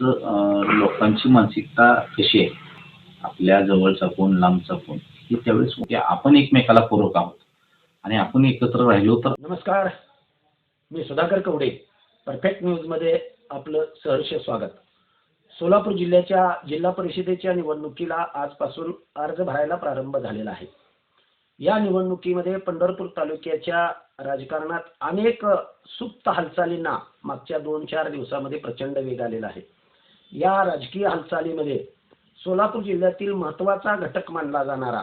लोकांची मानसिकता कशी आहे, आपल्या जवळचा कोण, लांबचा कोण, हे त्यावेळेस म्हणजे आपण एकमेकाला पूरक आहोत आणि आपण एकत्र राहिलो तर. नमस्कार, मी सुधाकर कवडे. परफेक्ट न्यूजमध्ये आपलं सहर्ष स्वागत. सोलापूर जिल्ह्याच्या जिल्हा परिषदेच्या निवडणुकीला आजपासून अर्ज भरायला प्रारंभ झालेला आहे. या निवडणुकीमध्ये पंढरपूर तालुक्याच्या राजकारणात अनेक सुप्त हालचालींना मागच्या 2-4 दिवसामध्ये प्रचंड वेग आलेला आहे. या राजकीय हालचालीमध्ये सोलापूर जिल्ह्यातील महत्त्वाचा घटक मानला जाणारा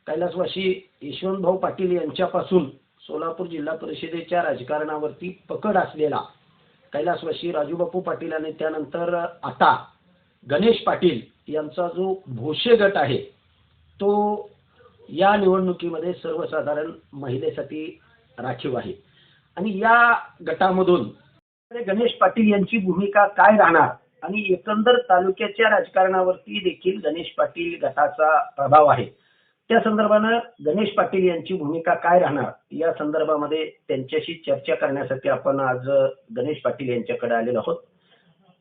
कैलासवासी यशवंतभाऊ पाटील यांच्यापासून सोलापूर जिल्हा परिषदेच्या राजकारणावरती पकड असलेला कैलासवासी राजूबापू पाटील आणि त्यानंतर आता गणेश पाटील यांचा जो भोसे गट आहे तो या निवडणुकीमध्ये सर्वसाधारण महिलेसाठी राखीव आहे. आणि या गटामधून गणेश पाटील यांची भूमिका काय राहणार आणि एकंदर तालुक्याच्या राजकारणावरती देखील गणेश पाटील गटाचा प्रभाव आहे, त्या संदर्भानं गणेश पाटील यांची भूमिका काय राहणार या संदर्भामध्ये त्यांच्याशी चर्चा करण्यासाठी आपण आज गणेश पाटील यांच्याकडे आलेलो आहोत.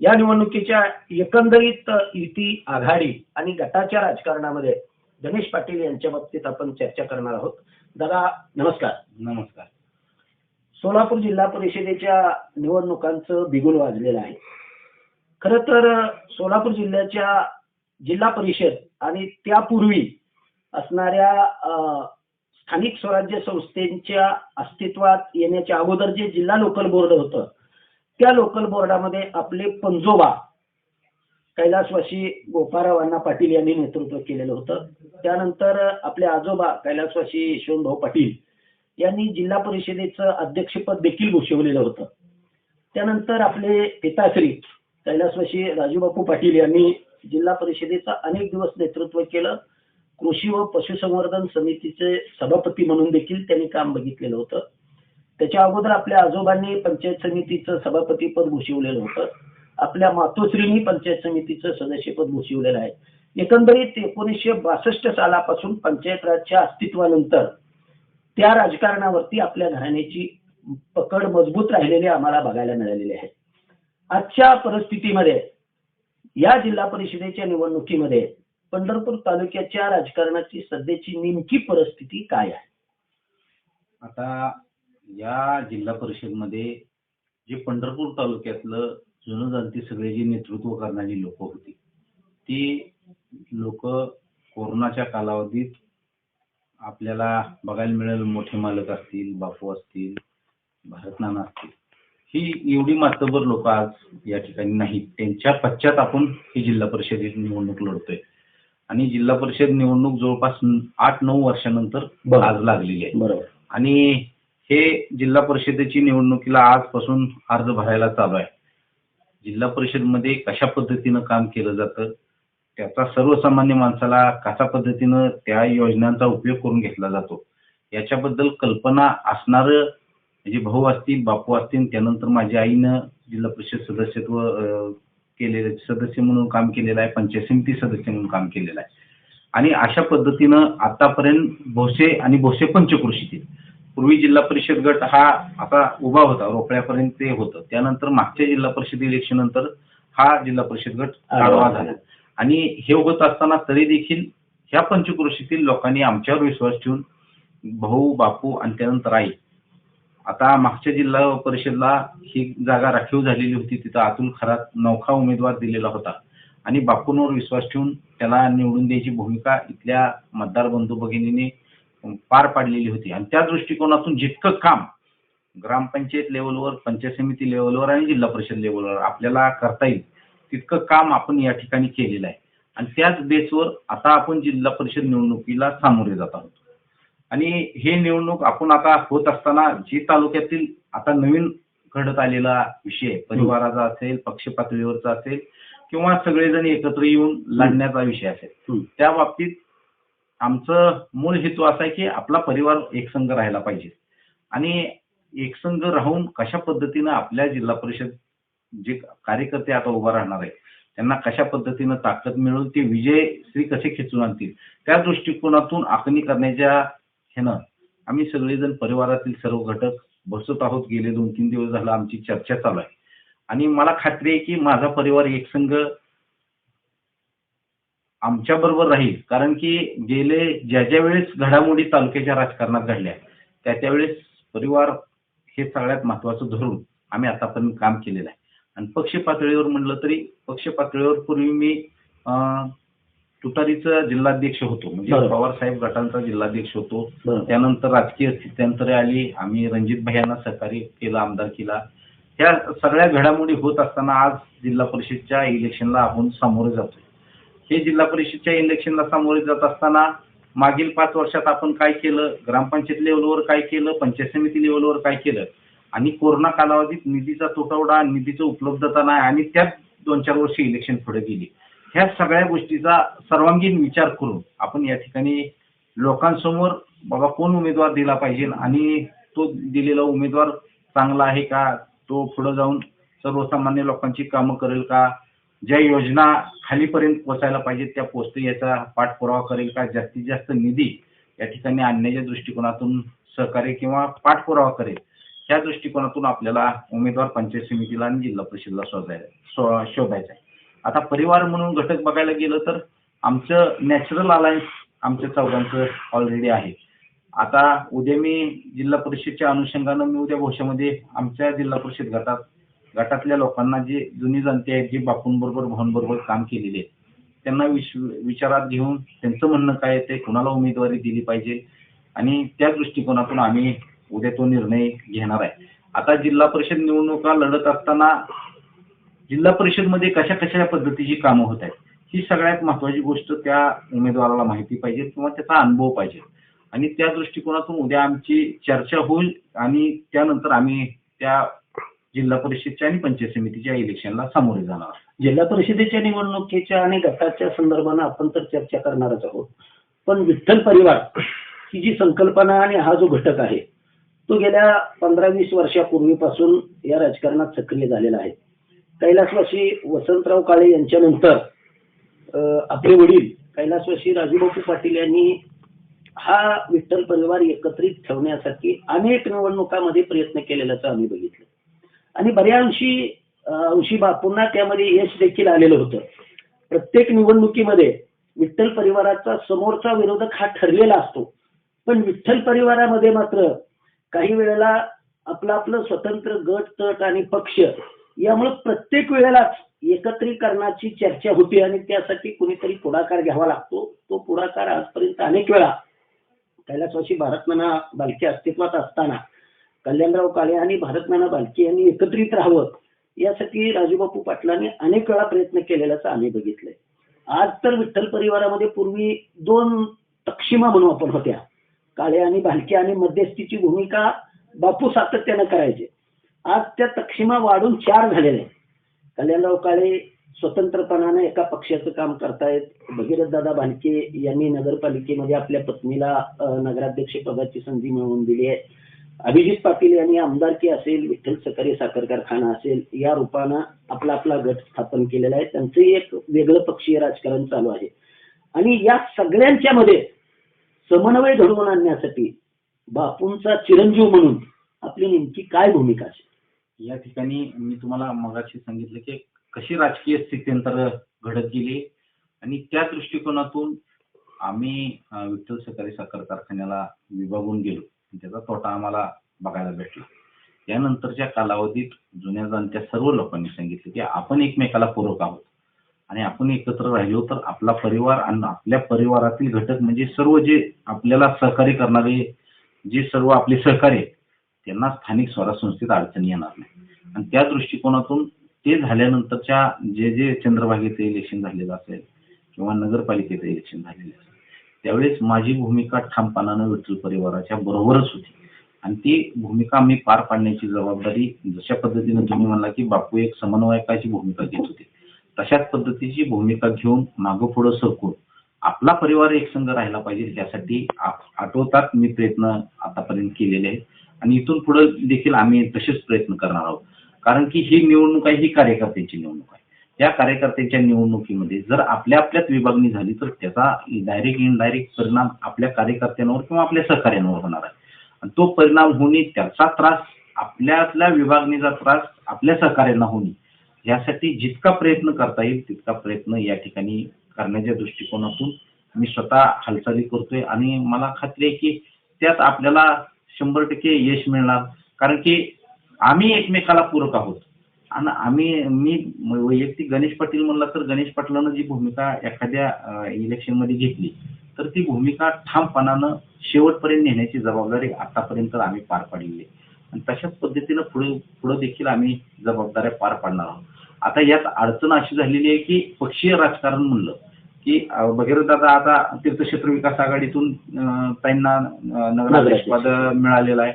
या निवडणुकीच्या एकंदरीत युती, आघाडी आणि गटाच्या राजकारणामध्ये गणेश पाटील यांच्या बाबतीत आपण चर्चा करणार आहोत. दादा नमस्कार. नमस्कार. सोलापूर जिल्हा परिषदेच्या निवडणुकांचं बिगुल वाजलेलं आहे. खरं तर सोलापूर जिल्ह्याच्या जिल्हा परिषद आणि त्यापूर्वी असणाऱ्या स्थानिक स्वराज्य संस्थेच्या अस्तित्वात येण्याच्या अगोदर जे जिल्हा लोकल बोर्ड होतं त्या लोकल बोर्डामध्ये आपले पंजोबा कैलासवासी गोपाराव अण्णा पाटील यांनी नेतृत्व केलेलं होतं. त्यानंतर आपले आजोबा कैलासवासी यशवंतभाऊ पाटील यांनी जिल्हा परिषदेचं अध्यक्षपद देखील भूषवलेलं होतं. त्यानंतर आपले पिताश्री कैलासवासी राजूबापू पाटील यांनी जिल्हा परिषदेचं अनेक दिवस नेतृत्व केलं. कृषी व पशुसंवर्धन समितीचे सभापती म्हणून देखील त्यांनी काम बघितलेलं होतं. त्याच्या अगोदर आपल्या आजोबांनी पंचायत समितीचं सभापतीपद भूषवलेलं होतं. आपल्या मातोश्रींनी पंचायत समितीचं सदस्यपद भूषवलेलं आहे. एकंदरीत 1962 सालापासून पंचायत राजच्या अस्तित्वानंतर त्या राजकारणावरती आपल्या घराण्याची पकड मजबूत राहिलेली आम्हाला बघायला मिळालेली आहे. आजच्या परिस्थितीमध्ये या जिल्हा परिषदेच्या निवडणुकीमध्ये पंढरपूर तालुक्याच्या राजकारणाची सध्याची नेमकी परिस्थिती काय आहे? आता या जिल्हा परिषदमध्ये जे पंढरपूर तालुक्यातलं जुनं जाणती सगळे जे नेतृत्व करणारी लोक होती ती लोक कोरोनाच्या कालावधीत आपल्याला बघायला मिळेल. मोठे मालक असतील, बापू असतील, भारतनाना असतील, ही एवढी मातबर लोक आज या ठिकाणी नाहीत. त्यांच्या पश्चात आपण ही जिल्हा परिषदेची निवडणूक लढतोय आणि जिल्हा परिषद निवडणूक जवळपास 8-9 वर्षानंतर आज लागलेली आहे. बरोबर. आणि हे जिल्हा परिषदेची निवडणुकीला आजपासून अर्ज भरायला चालू आहे. जिल्हा परिषदमध्ये कशा पद्धतीनं काम केलं जातं, त्याचा सर्वसामान्य माणसाला कशा पद्धतीनं त्या योजनांचा उपयोग करून घेतला जातो याच्याबद्दल कल्पना असणारं म्हणजे भाऊ असतील, बापू असतील, त्यानंतर माझ्या आईनं जिल्हा परिषद सदस्यत्व केलेलं, सदस्य म्हणून काम केलेलं आहे, पंचायत समिती सदस्य म्हणून काम केलेलं आहे. आणि अशा पद्धतीनं आतापर्यंत भोसे आणि भोसे पंचक्रोशीतील पूर्वी जिल्हा परिषद गट हा आता उभा होता, रोपड्यापर्यंत ते होतं. त्यानंतर मागच्या जिल्हा परिषद इलेक्शन नंतर हा जिल्हा परिषद गट आढावा झाला. आणि हे होत असताना तरी देखील ह्या पंचक्रोशीतील लोकांनी आमच्यावर विश्वास ठेवून भाऊ, बापू आणि त्यानंतर आई, आता मागच्या जिल्हा परिषदला ही जागा राखीव झालेली होती, तिथं अतुल खरात नौखा उमेदवार दिलेला होता आणि बापूंवर विश्वास ठेवून त्याला निवडून द्यायची भूमिका इथल्या मतदार बंधू भगिनींनी पार पाडलेली होती. आणि त्या दृष्टिकोनातून जितकं काम ग्रामपंचायत लेवलवर, पंचायत समिती लेवलवर आणि जिल्हा परिषद लेवलवर आपल्याला करता येईल तितकं काम आपण या ठिकाणी केलेलं आहे. आणि त्याच बेसवर आता आपण जिल्हा परिषद निवडणुकीला सामोरे जात आहोत. आणि हे निवडणूक आपण आता होत असताना जी तालुक्यातील आता नवीन घडत आलेला विषय परिवाराचा असेल, पक्ष पातळीवरचा असेल किंवा सगळेजण एकत्र येऊन लढण्याचा विषय असेल, त्या बाबतीत आमचं मूळ हेतू असा आहे की आपला परिवार एकसंघ राहायला पाहिजे. आणि एकसंघ राहून कशा पद्धतीनं आपल्या जिल्हा परिषद जे कार्यकर्ते आता उभा राहणार आहेत त्यांना कशा पद्धतीनं ताकद मिळवून ते विजय श्री कसे खेचून आणतील त्या दृष्टिकोनातून आखणी करण्याच्या ह्यानं आम्ही सगळेजण परिवारातील सर्व घटक बसत आहोत. गेले 2-3 दिवस झाला आमची चर्चा चालू आहे. आणि मला खात्री आहे की माझा परिवार एकसंघ आमच्या बरोबर राहील. कारण की गेले ज्या वेळेस घडामोडी तालुक्याच्या राजकारणात घडल्या त्यावेळेस परिवार हे सगळ्यात महत्त्वाचं धरून आम्ही आतापर्यंत काम केलेलं आहे. आणि पक्ष पातळीवर म्हटलं तरी पक्ष पातळीवर पूर्वी मी तुतारीचा जिल्हाध्यक्ष होतो. म्हणजे बरोबर. पवार साहेब गटांचा जिल्हाध्यक्ष होतो. बरोबर. त्यानंतर राजकीय स्थित्यंतरे आली. आम्ही रणजित भैयांना सहकार्य केलं आमदारकीला. ह्या सगळ्या घडामोडी होत असताना आज जिल्हा परिषदच्या इलेक्शनला आपण सामोरे जातोय. हे जिल्हा परिषदच्या इलेक्शनला सामोरे जात असताना मागील 5 वर्षात आपण काय केलं, ग्रामपंचायत लेवलवर काय केलं, पंचायत समिती लेवलवर काय केलं आणि कोरोना कालावधीत निधीचा तुटवडा, निधीची उपलब्धता नाही आणि त्यात 2-4 वर्ष इलेक्शन पुढे गेली. ह्या सगळ्या गोष्टीचा सर्वांगीण विचार करून आपण या ठिकाणी लोकांसमोर बाबा कोण उमेदवार दिला पाहिजे आणि तो दिलेला उमेदवार चांगला आहे का, तो पुढे जाऊन सर्वसामान्य लोकांची कामं करेल का, ज्या योजना खालीपर्यंत पोहोचायला पाहिजेत त्या पोहोचतील याचा पाठपुरावा करेल का, जास्तीत जास्त निधी या ठिकाणी आणण्याच्या दृष्टिकोनातून सहकार्य किंवा पाठपुरावा करेल, त्या दृष्टिकोनातून आपल्याला उमेदवार पंचायत समितीला आणि जिल्हा परिषदला शोधायचा आहे. आता परिवार म्हणून घटक बघायला गेलं तर आमचं नॅचरल अलायन्स आमच्या चौघांचं ऑलरेडी आहे. आता उद्या मी जिल्हा परिषदच्या अनुषंगानं मी उद्या भोश्यामध्ये आमच्या जिल्हा परिषद गटातल्या लोकांना जे जुनी जनते आहेत, जे बापूंबरोबर भाऊंबरोबर काम केलेले आहेत, त्यांना विचारात घेऊन त्यांचं म्हणणं काय येते, कुणाला उमेदवारी दिली पाहिजे आणि त्या दृष्टिकोनातून आम्ही उद्या तो निर्णय घेणार आहे. आता जिल्हा परिषद निवडणुका लढत असताना जिल्हा परिषदमध्ये कशा कशा पद्धतीची कामं होत आहेत ही सगळ्यात महत्त्वाची गोष्ट त्या उमेदवाराला माहिती पाहिजे किंवा त्याचा अनुभव पाहिजे आणि त्या दृष्टिकोनातून उद्या आमची चर्चा होईल आणि त्यानंतर आम्ही त्या जिल्हा परिषदच्या आणि पंचायत समितीच्या इलेक्शनला सामोरे जाणार. जिल्हा परिषदेच्या निवडणुकीच्या आणि गटाच्या संदर्भानं आपण तर चर्चा करणारच आहोत. पण विठ्ठल परिवार ही जी संकल्पना आणि हा जो घटक आहे तो गेल्या 15-20 वर्षापूर्वीपासून या राजकारणात सक्रिय झालेला आहे. कैलासवासी वसंतराव काळे यांच्यानंतर आपले वडील कैलासवासी राजूबापू पाटील यांनी हा विठ्ठल परिवार एकत्रित ठेवण्यासाठी अनेक निवडणुकांमध्ये प्रयत्न केलेल्याचं आम्ही बघितलं आणि बऱ्याच अंशी बापूंना त्यामध्ये यश देखील आलेलं होतं. प्रत्येक निवडणुकीमध्ये विठ्ठल परिवाराचा समोरचा विरोधक हा ठरलेला असतो, पण विठ्ठल परिवारामध्ये मात्र काही वेळेला आपलं स्वतंत्र गट तट आणि पक्ष यामुळे प्रत्येक वेळेलाच एकत्रीकरणाची चर्चा होती आणि त्यासाठी कुणीतरी पुढाकार घ्यावा लागतो. तो पुढाकार आजपर्यंत अनेक वेळा कैलासवासी भारतनाना बालके अस्तित्वात असताना कल्याणराव काळे आणि भारतनाना बालके यांनी एकत्रित राहावं यासाठी राजूबापू पाटलांनी अनेक वेळा प्रयत्न केलेल्याचं आम्ही बघितलंय. आज तर विठ्ठल परिवारामध्ये पूर्वी 2 तक्षिमा म्हणून आपण होत्या, काळे आणि भालके, आणि मध्यस्थीची भूमिका बापू सातत्यानं करायचे. आज त्या तक्षिमा वाढून 4 झालेल्या आहेत. कल्याणराव काळे स्वतंत्रपणाने एका पक्षाचं काम करतायत. भगीरथदादा भालके यांनी नगरपालिकेमध्ये आपल्या पत्नीला नगराध्यक्ष पदाची संधी मिळवून दिली आहे. अभिजित पाटील यांनी आमदारकी असेल, विठ्ठल सहकारी साखर कारखाना असेल, या रूपानं आपला गट स्थापन केलेला आहे. त्यांचंही एक वेगळं पक्षीय राजकारण चालू आहे आणि या सगळ्यांच्या मध्ये समन्वय घडवून आणण्यासाठी बापूंचा चिरंजीव म्हणून आपली नेमकी काय भूमिका असेल? या ठिकाणी मी तुम्हाला मगाशी सांगितलं की कशी राजकीय स्थित्यंतर घडत गेली आणि त्या दृष्टिकोनातून आम्ही विठ्ठल सहकारी साखर कारखान्याला विभागून गेलो. त्याचा तोटा आम्हाला बघायला भेटला. त्यानंतरच्या कालावधीत जुन्या जाणत्या सर्व लोकांनी सांगितलं की आपण एकमेकाला पूरक आहोत आणि आपण एकत्र राहिलो तर आपला परिवार आणि आपल्या परिवारातील घटक म्हणजे सर्व जे आपल्याला सहकार्य करणारे जे सर्व आपले सहकारी त्यांना स्थानिक स्वराज्य संस्थेत अडचणी येणार नाही. आणि त्या दृष्टिकोनातून ते झाल्यानंतरच्या जे चंद्रभागेचं इलेक्शन झालेलं असेल किंवा नगरपालिकेचं इलेक्शन झालेलं असेल त्यावेळेस माझी भूमिका ठामपणानं विठ्ठल परिवाराच्या बरोबरच होती आणि ती भूमिका आम्ही पार पाडण्याची जबाबदारी जशा पद्धतीनं तुम्ही म्हणला की बापू एक समन्वयकाची भूमिका घेत होते तशाच पद्धतीची भूमिका घेऊन मागं पुढं सरकून आपला परिवार एकसंघ राहिला पाहिजे यासाठी आठवतात मी प्रयत्न आतापर्यंत केलेले आहेत आणि इथून पुढे देखील आम्ही तसेच प्रयत्न करणार आहोत. कारण की ही निवडणूक आहे ही कार्यकर्त्यांची निवडणूक आहे. या कार्यकर्त्यांच्या निवडणुकीमध्ये जर आपल्यात विभागणी झाली तर त्याचा डायरेक्ट इनडायरेक्ट परिणाम आपल्या कार्यकर्त्यांवर किंवा आपल्या सहकार्यांवर होणार आहे आणि तो परिणाम होणे त्याचा त्रास आपल्यातल्या विभागणीचा त्रास आपल्या सहकार्यांना होऊ नये यासाठी जितका प्रयत्न करता येईल तितका प्रयत्न या ठिकाणी करण्याच्या दृष्टिकोनातून मी स्वतः हालचाली करतोय आणि मला खात्री आहे की त्यात आपल्याला 100% यश मिळणार. कारण की आम्ही एकमेकाला पूरक आहोत आणि मी वैयक्तिक गणेश पाटील म्हणला तर गणेश पाटलांनं जी भूमिका एखाद्या इलेक्शनमध्ये घेतली तर ती भूमिका ठामपणानं शेवटपर्यंत नेण्याची जबाबदारी आतापर्यंत आम्ही पार पाडलेली आहे आणि तशाच पद्धतीनं पुढे देखील आम्ही जबाबदाऱ्या पार पाडणार आहोत. आता यात अडचण अशी झालेली आहे की पक्षीय राजकारण म्हणलं की भगीरथ दादा आता तीर्थक्षेत्र विकास आघाडीतून त्यांना नगराध्यक्ष पद मिळालेलं आहे.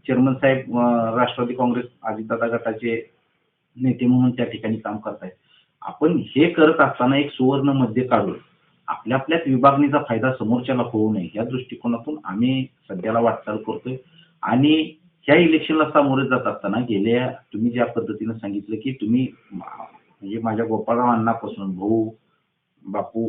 चेअरमन साहेब राष्ट्रवादी काँग्रेस अजितदादा गटाचे नेते म्हणून त्या ठिकाणी काम करतायत. आपण हे करत असताना एक सुवर्ण मध्य काढून आपल्यात विभागणीचा फायदा समोरच्याला होऊ नये या दृष्टिकोनातून आम्ही सध्याला वाटचाल करतोय आणि ह्या इलेक्शनला सामोरे जात असताना गेल्या तुम्ही ज्या पद्धतीनं सांगितलं की तुम्ही म्हणजे माझ्या गोपाळराव अण्णापासून भाऊ बापू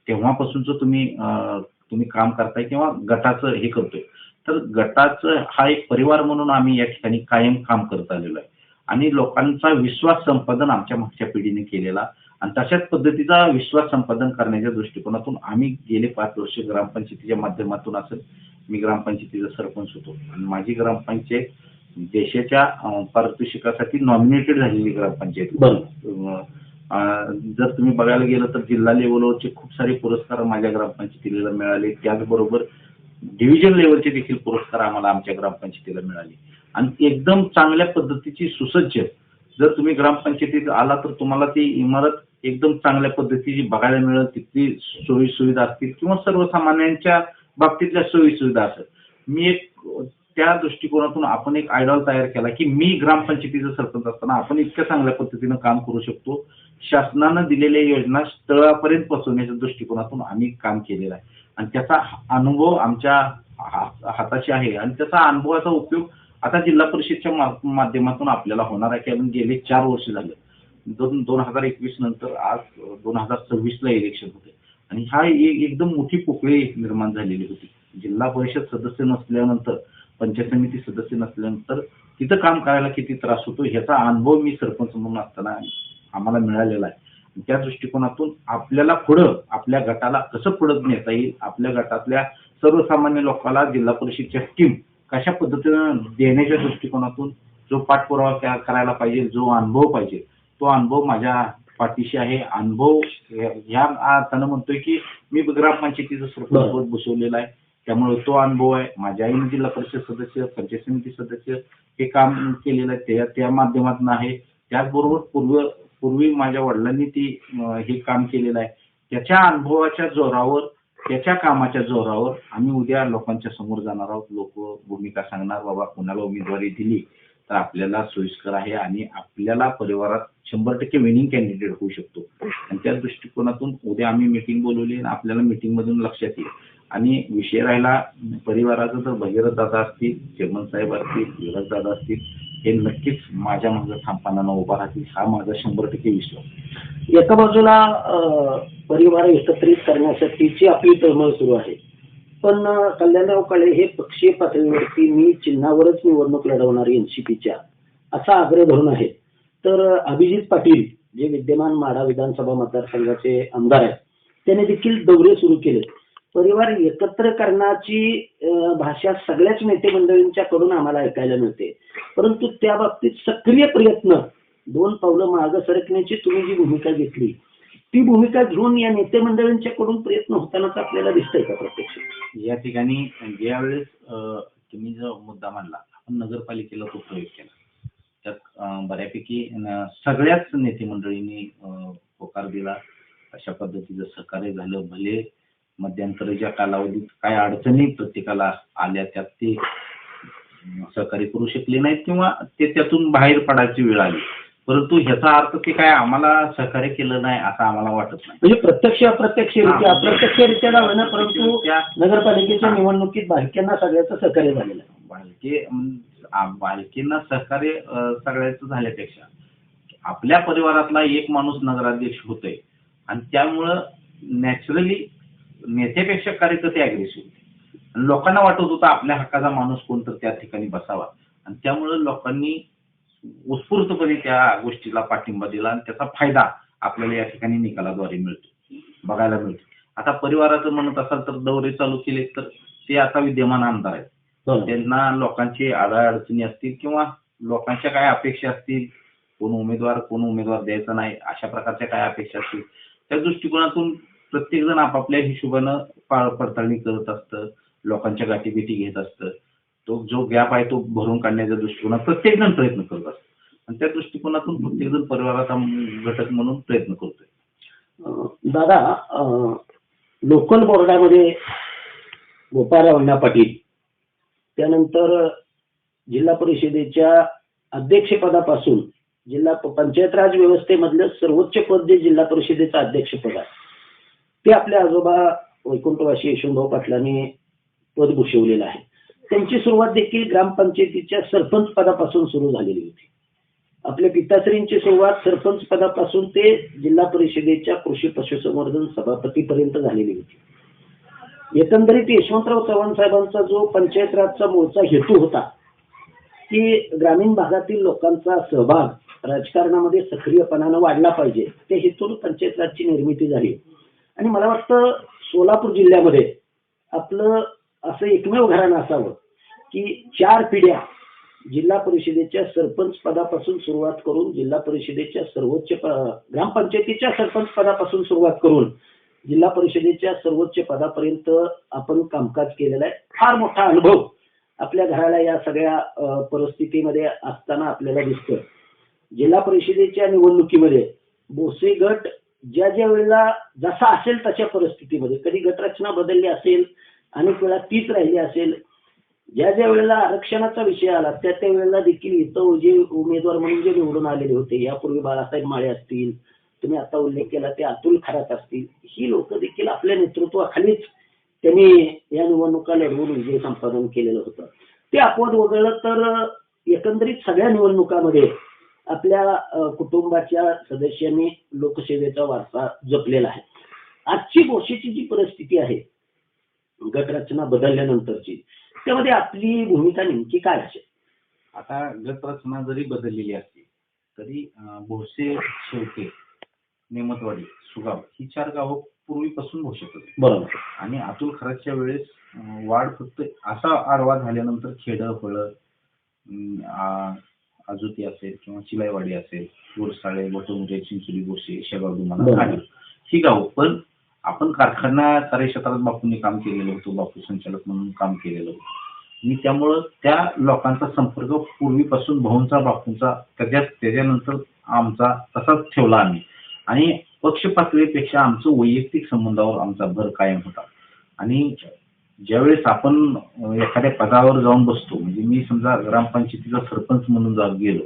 तेव्हापासूनच तुम्ही काम करताय किंवा गटाचं हे करतोय तर गटाचं हा एक परिवार म्हणून आम्ही या ठिकाणी कायम काम करत आलेलो आहे आणि लोकांचा विश्वास संपादन आमच्या मागच्या पिढीने केलेला आणि तशाच पद्धतीचा विश्वास संपादन करण्याच्या दृष्टिकोनातून आम्ही गेले 5 वर्ष ग्रामपंचायतीच्या माध्यमातून असेल मी ग्रामपंचायतीचा सरपंच होतो आणि माझी ग्रामपंचायत देशाच्या पारितोषिकासाठी नॉमिनेटेड झालेली ग्रामपंचायत. जर तुम्ही बघायला गेलं तर जिल्हा लेवलवरचे खूप सारे पुरस्कार माझ्या ग्रामपंचायतीला मिळाले. त्याचबरोबर डिव्हिजन लेवलचे देखील पुरस्कार आम्हाला आमच्या ग्रामपंचायतीला मिळाले आणि एकदम चांगल्या पद्धतीची सुसज्ज जर तुम्ही ग्रामपंचायतीत आला तर तुम्हाला ती इमारत एकदम चांगल्या पद्धतीची बघायला मिळेल. तिथली सोयी सुविधा असतील किंवा सर्वसामान्यांच्या बाबतीतल्या सोयी सुविधा असेल. मी एक त्या दृष्टिकोनातून आपण एक आयडॉल तयार केला की मी ग्रामपंचायतीचा सरपंच असताना आपण इतक्या चांगल्या पद्धतीनं काम करू शकतो. शासनानं दिलेल्या योजना तळापर्यंत पोहोचवण्याच्या दृष्टिकोनातून आम्ही काम केलेलं आहे आणि त्याचा अनुभव आमच्या हाताशी आहे आणि त्याचा अनुभवाचा उपयोग आता जिल्हा परिषदच्या माध्यमातून आपल्याला होणार आहे. कारण गेले 4 वर्ष झाले 2021 नंतर आज 2026ला इलेक्शन होते आणि हा एकदम मोठी पोकळी निर्माण झालेली होती. जिल्हा परिषद सदस्य नसल्यानंतर पंचायत समिती सदस्य नसल्यानंतर तिथं काम करायला किती त्रास होतो ह्याचा अनुभव मी सरपंच म्हणून असताना आम्हाला मिळालेला आहे. त्या दृष्टिकोनातून आपल्याला पुढं आपल्या गटाला कसं पुढं नेता येईल आपल्या गटातल्या सर्वसामान्य लोकांना जिल्हा परिषदच्या टीम कशा पद्धतीनं देण्याच्या दृष्टिकोनातून जो पाठपुरावा करायला पाहिजे जो अनुभव पाहिजे तो अनुभव माझ्या पाठीशी आहे. अनुभव ह्या अर्थानं म्हणतोय की मी ग्रामपंचायतीचं सरपंच बसवलेला आहे त्यामुळे तो अनुभव आहे. माझ्या आईने जिल्हा परिषद सदस्य पंचायत समिती सदस्य हे काम केलेलं आहे त्या माध्यमातून आहे. त्याचबरोबर पूर्वी माझ्या वडिलांनी हे काम केलेलं आहे. त्याच्या अनुभवाच्या जोरावर त्याच्या कामाच्या जोरावर आम्ही उद्या लोकांच्या समोर जाणार आहोत. लोक भूमिका सांगणार बाबा कोणाला उमेदवारी दिली तर आपल्याला सोयीस्कर आहे आणि आपल्याला परिवारात 100% विनिंग कॅन्डिडेट होऊ शकतो आणि त्या दृष्टिकोनातून उद्या आम्ही मीटिंग बोलवली आणि आपल्याला मीटिंगमधून लक्षात येईल. आणि विषय राहिला परिवाराचा तर भगीरथ दादा असतील चेअरमन साहेब असतील विराज दादा असतील हे नक्कीच माझ्या मागं ठामपणानं उभा राहतील हा माझा 100% विश्वास. एका बाजूला परिवार एकत्रित करण्यासाठीची आपली तळमळ सुरू आहे पण कल्याणराव काळे हे पक्षीय पातळीवरती मी चिन्हावरच निवडणूक लढवणार एनसीपीच्या असा आग्रह धरून आहे. तर अभिजित पाटील जे विद्यमान माढा विधानसभा मतदारसंघाचे आमदार आहेत त्यांनी देखील दौरे सुरू केले. परिवार एकत्र करण्याची भाषा सगळ्याच नेते मंडळींच्याकडून आम्हाला ऐकायला मिळते परंतु त्या बाबतीत सक्रिय प्रयत्न 2 पावलं मागं सरकण्याची तुम्ही जी भूमिका घेतली ती भूमिका घेऊन या नेते मंडळींच्याकडून प्रयत्न होतानाच आपल्याला दिसतंय का प्रत्यक्ष? या ठिकाणी ज्यावेळेस तुम्ही जो मुद्दा मांडला आपण नगरपालिकेला तो प्रयोग केला त्यात बऱ्यापैकी सगळ्याच नेते मंडळींनी होकार दिला. अशा पद्धतीचं सहकार्य झालं. भले मध्यंतरीच्या कालावधीत काय अडचणी प्रत्येकाला आल्या त्यात ते सहकार्य करू शकले नाहीत किंवा ते त्यातून बाहेर पडायची वेळ आली परंतु ह्याचा अर्थ ते काय आम्हाला सहकार्य केलं नाही असं आम्हाला वाटत नाही. म्हणजे प्रत्यक्ष अप्रत्यक्षरित्या ना परंतु नगरपालिकेच्या निवडणुकीत बालक्यांना सगळ्याचं सहकार्य झालेलं आहे. बालकींना सहकार्य सगळ्याचं झाल्यापेक्षा आपल्या परिवारातला एक माणूस नगराध्यक्ष होतोय आणि त्यामुळं नॅचरली नेत्यापेक्षा कार्यकर्ते अग्रेसिव्ह होते. लोकांना वाटत होतं आपल्या हक्काचा माणूस कोण तर त्या ठिकाणी बसावा आणि त्यामुळे लोकांनी उत्स्फूर्तपणे त्या गोष्टीला पाठिंबा दिला आणि त्याचा फायदा आपल्याला या ठिकाणी निकालाद्वारे मिळतो, बघायला मिळतो. आता परिवाराचं म्हणत असाल तर दौरे चालू केले तर ते आता विद्यमान आमदार आहेत. त्यांना लोकांची अडचणी असतील किंवा लोकांच्या काय अपेक्षा असतील, कोण उमेदवार द्यायचा नाही अशा प्रकारच्या काय अपेक्षा असतील, त्या दृष्टिकोनातून प्रत्येक जण आपापल्या हिशोबानं पडताळणी करत असतं, लोकांच्या गाठीभेटी घेत असतं. तो जो गॅप आहे तो भरून काढण्याच्या दृष्टिकोनात प्रत्येक जण प्रयत्न करत असतो आणि त्या दृष्टिकोनातून प्रत्येक जण परिवाराचा घटक म्हणून प्रयत्न करतोय. दादा, लोकल बोर्डामध्ये गोपाळराव अण्णा पाटील, त्यानंतर जिल्हा परिषदेच्या अध्यक्षपदापासून जिल्हा पंचायत राज व्यवस्थेमधलं सर्वोच्च पद जे जिल्हा परिषदेचं अध्यक्षपद आहे ते आपल्या आजोबा वैकुंठवासी यशवंतराव पाटलांनी पद भूषवलेलं आहे. त्यांची सुरुवात देखील ग्रामपंचायतीच्या सरपंच पदापासून सुरू झालेली होती. आपल्या पिताश्रींची सुरुवात सरपंच पदापासून ते जिल्हा परिषदेच्या कृषी पशुसंवर्धन सभापतीपर्यंत झालेली होती. एकंदरीत यशवंतराव चव्हाण साहेबांचा जो पंचायत राजचा मूळचा हेतू होता की ग्रामीण भागातील लोकांचा सहभाग राजकारणामध्ये सक्रियपणानं वाढला पाहिजे, त्या हेतून पंचायत राजची निर्मिती झाली. आणि मला वाटतं सोलापूर जिल्ह्यामध्ये आपलं असं एकमेव घराणं असावं की 4 पिढ्या जिल्हा परिषदेच्या सरपंच पदापासून सुरुवात करून जिल्हा परिषदेच्या सर्वोच्च ग्रामपंचायतीच्या सरपंच पदापासून सुरुवात करून जिल्हा परिषदेच्या सर्वोच्च पदापर्यंत आपण कामकाज केलेलं आहे. फार मोठा अनुभव आपल्या घराला या सगळ्या परिस्थितीमध्ये असताना आपल्याला दिसतोय. जिल्हा परिषदेच्या निवडणुकीमध्ये बोसे गट ज्या ज्या वेळेला जसा असेल तशा परिस्थितीमध्ये, कधी गटरचना बदलली असेल, अनेक वेळा तीच राहिली असेल, ज्या ज्या वेळेला आरक्षणाचा विषय आला त्या त्या वेळेला देखील इथं जे उमेदवार म्हणून जे निवडून आलेले होते, यापूर्वी बाळासाहेब माळे असतील, तुम्ही आता उल्लेख केला ते अतुल खरात असतील, ही लोक देखील आपल्या नेतृत्वाखालीच त्यांनी या निवडणुका लढवून विजय संपादन केलेलं होतं. ते अपवाद वगळलं तर एकंदरीत सगळ्या निवडणुकांमध्ये आपल्या कुटुंबाच्या सदस्यांनी लोकसेवेचा वारसा जपलेला आहे. आजची बोशीची जी परिस्थिती आहे गटरचना बदलल्यानंतरची, त्यामध्ये आपली भूमिका नेमकी काय असेल? आता गटरचना जरी बदललेली असली तरी भोसे, शेवटे, नेमतवाडी, सुगाव ही 4 गावं पूर्वीपासून भोसेत होती. बरोबर. आणि अतुल खरातच्या वेळेस वाढ फक्त असा आडवा झाल्यानंतर खेडं, फळं, आजुती असेल किंवा चिलाईवाडी असेल, गोरसाळे, वटुंबरे, चिंचोली, बोसे, शेगाव, दुमाला ही गावं. पण आपण कारखाना कार्यक्षेत्रात बापूंनी काम केलेलं होतं, बापू संचालक म्हणून काम केलेलं होतं आणि त्यामुळं त्या लोकांचा संपर्क पूर्वीपासून भाऊंचा, बापूंचा, त्याच्यानंतर आमचा तसाच ठेवला आम्ही. आणि पक्ष पातळीपेक्षा आमचं वैयक्तिक संबंधावर आमचा भर कायम होता. आणि ज्यावेळेस आपण एखाद्या पदावर जाऊन बसतो, म्हणजे मी समजा ग्रामपंचायतीचा सरपंच म्हणून जाऊन गेलो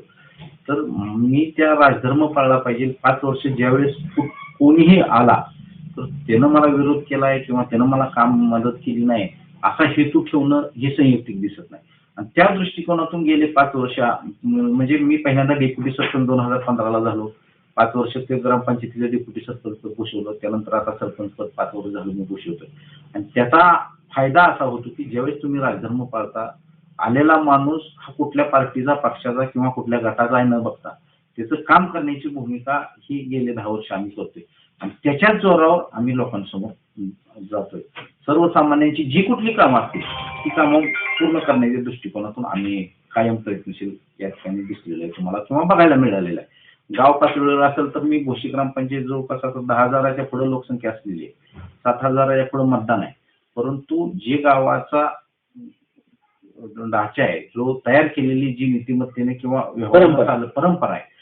तर मी त्या राजधर्म पाळला पाहिजे. 5 वर्ष ज्यावेळेस कोणीही आला तर त्यानं मला विरोध केलाय किंवा त्यानं मला काम मदत केली नाही असा हेतू ठेवणं हे संयुक्तिक दिसत नाही. आणि त्या दृष्टिकोनातून गेले 5 वर्ष, म्हणजे मी पहिल्यांदा डेप्युटी सरपंच 2015ला झालो. 5 वर्ष ते ग्रामपंचायतीचं डेप्युटी सरपंच भूषवलं. त्यानंतर आता सरपंच पद 5 वर्ष झालं मी भूषवतोय. आणि त्याचा फायदा असा होतो की ज्यावेळेस तुम्ही राजधर्म पाळता, आलेला माणूस हा कुठल्या पार्टीचा, पक्षाचा किंवा कुठल्या गटाचा आहे न बघता त्याचं काम करण्याची भूमिका ही गेले 10 वर्ष आम्ही करतोय. आणि त्याच्याच जोरावर आम्ही लोकांसमोर जातोय. सर्वसामान्यांची जी कुठली कामं असतील ती कामं पूर्ण करण्याच्या दृष्टिकोनातून आम्ही कायम प्रयत्नशील या ठिकाणी दिसलेलं आहे तुम्हाला किंवा बघायला मिळालेलं आहे. गाव पातळीवर असेल तर मी भोशी ग्रामपंचायत जवळपास 10,000च्या पुढे लोकसंख्या असलेली आहे, 7,000च्या पुढे मतदान आहे. परंतु जे गावाचा ढाचा आहे, जो तयार केलेली जी नीतिमत्तेने किंवा परंपरा आहे